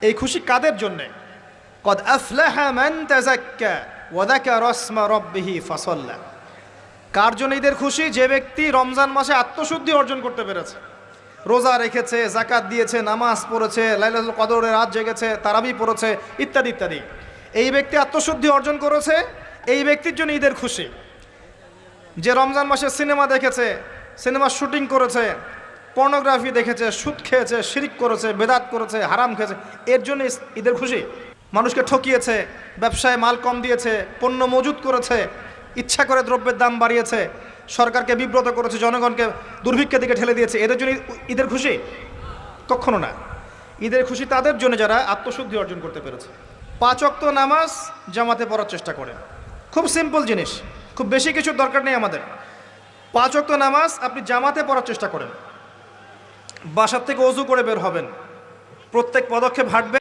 এই খুশি কাদের জন্যে? কদ আফলাহা মান তাযাক্কা ওয়া যাকারা ইসমা রাব্বিহি ফাসাল্লা। কার জন্য ঈদের খুশি? যে ব্যক্তি রমজান মাসে আত্মশুদ্ধি অর্জন করতে পেরেছে, রোজা রেখেছে, যাকাত দিয়েছে, নামাজ পড়েছে, লাইলাতুল কদরের রাত জেগেছে, তারাবি পড়েছে, ইত্যাদি ইত্যাদি। এই ব্যক্তি আত্মশুদ্ধি অর্জন করেছে, এই ব্যক্তির জন্য ঈদের খুশি। যে রমজান মাসে সিনেমা দেখেছে, সিনেমার শুটিং করেছে, পর্নোগ্রাফি দেখেছে, সুদ খেয়েছে, শিরিক করেছে, বেদাত করেছে, হারাম খেয়েছে, এর জন্য ঈদের খুশি। মানুষকে ঠকিয়েছে, ব্যবসায় মাল কম দিয়েছে, পণ্য মজুত করেছে, ইচ্ছা করে দ্রব্যের দাম বাড়িয়েছে, সরকারকে বিব্রত করেছে, জনগণকে দুর্ভিক্ষের দিকে ঠেলে দিয়েছে, এদের জন্য ঈদের খুশি? কখনো না। ঈদের খুশি তাদের জন্য যারা আত্মশুদ্ধি অর্জন করতে পেরেছে। 5 ওয়াক্ত নামাজ জামাতে পড়ার চেষ্টা করে। খুব সিম্পল জিনিস, খুব বেশি কিছুর দরকার নেই আমাদের। 5 ওয়াক্ত নামাজ আপনি জামাতে পড়ার চেষ্টা করেন। বাসার থেকে ওযু করে বের হবেন, প্রত্যেক পদক্ষেপ হাঁটবেন।